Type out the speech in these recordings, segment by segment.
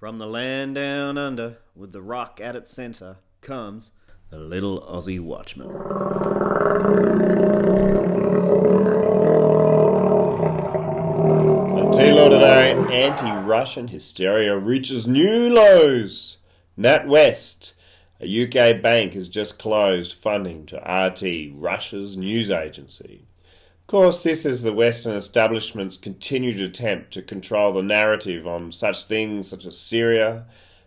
From the land down under, with the rock at its centre, comes the little Aussie watchman. On TLAW today, anti-Russian hysteria reaches new lows. Natwest, a UK bank, has just closed funding to RT, Russia's news agency. Of course, this is the Western establishment's continued attempt to control the narrative on such things such as Syria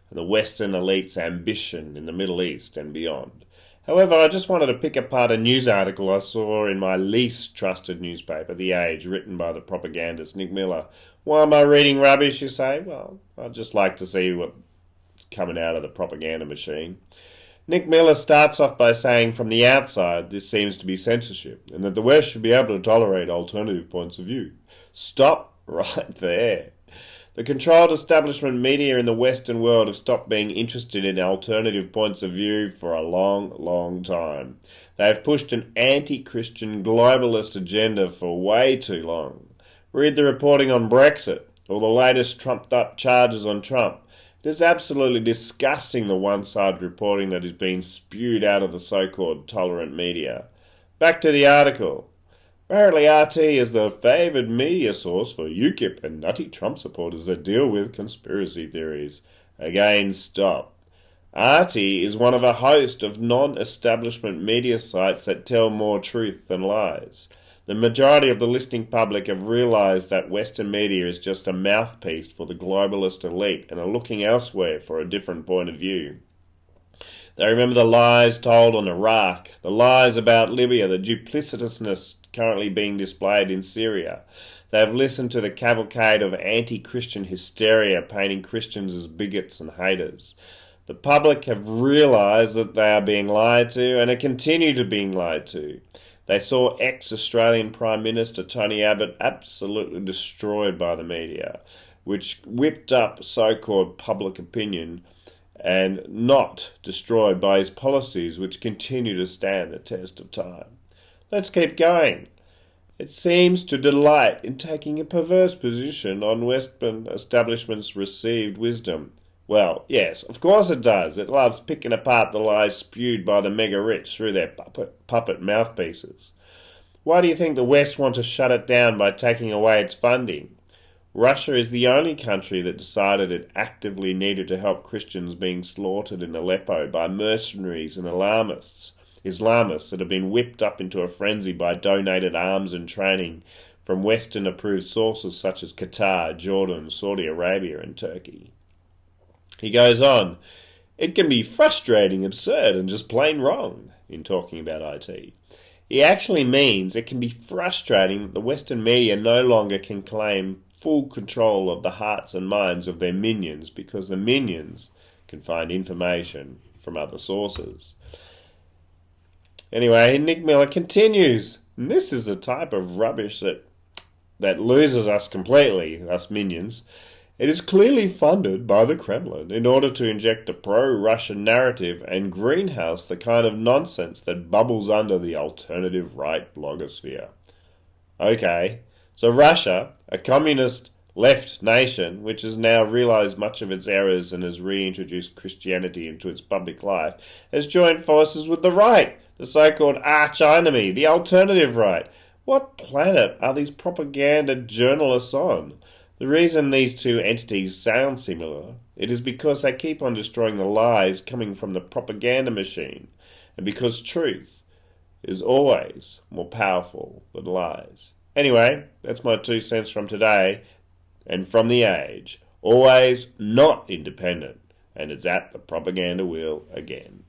and the Western elite's ambition in the Middle East and beyond. However, I just wanted to pick apart a news article I saw in my least trusted newspaper, The Age, written by the propagandist Nick Miller. Why am I reading rubbish, you say? Well, I'd just like to see what's coming out of the propaganda machine. Nick Miller starts off by saying from the outside this seems to be censorship and that the West should be able to tolerate alternative points of view. Stop right there. The controlled establishment media in the Western world have stopped being interested in alternative points of view for a long, long time. They have pushed an anti-Christian globalist agenda for way too long. Read the reporting on Brexit or the latest trumped-up charges on Trump. It is absolutely disgusting, the one-sided reporting that is being spewed out of the so-called tolerant media. Back to the article. Apparently RT is the favoured media source for UKIP and nutty Trump supporters that deal with conspiracy theories. Again, stop. RT is one of a host of non-establishment media sites that tell more truth than lies. The majority of the listening public have realised that Western media is just a mouthpiece for the globalist elite and are looking elsewhere for a different point of view. They remember the lies told on Iraq, the lies about Libya, the duplicitousness currently being displayed in Syria. They have listened to the cavalcade of anti-Christian hysteria painting Christians as bigots and haters. The public have realised that they are being lied to and are continue to being lied to. They saw ex-Australian Prime Minister Tony Abbott absolutely destroyed by the media, which whipped up so-called public opinion, and not destroyed by his policies, which continue to stand the test of time. Let's keep going. It seems to delight in taking a perverse position on Western establishment's received wisdom. Well, yes, of course it does. It loves picking apart the lies spewed by the mega-rich through their puppet mouthpieces. Why do you think the West want to shut it down by taking away its funding? Russia is the only country that decided it actively needed to help Christians being slaughtered in Aleppo by mercenaries and Islamists that have been whipped up into a frenzy by donated arms and training from Western-approved sources such as Qatar, Jordan, Saudi Arabia and Turkey. He goes on, it can be frustrating, absurd and just plain wrong in talking about IT. He actually means it can be frustrating that the Western media no longer can claim full control of the hearts and minds of their minions because the minions can find information from other sources. Anyway, Nick Miller continues, and this is the type of rubbish that loses us completely, us minions. It is clearly funded by the Kremlin in order to inject a pro-Russian narrative and greenhouse the kind of nonsense that bubbles under the alternative right blogosphere. Okay, so Russia, a communist left nation which has now realised much of its errors and has reintroduced Christianity into its public life, has joined forces with the right, the so-called arch-enemy, the alternative right. What planet are these propaganda journalists on? The reason these two entities sound similar, it is because they keep on destroying the lies coming from the propaganda machine, and because truth is always more powerful than lies. Anyway, that's my 2 cents from today, and from The Age. Always not independent, and it's at the propaganda wheel again.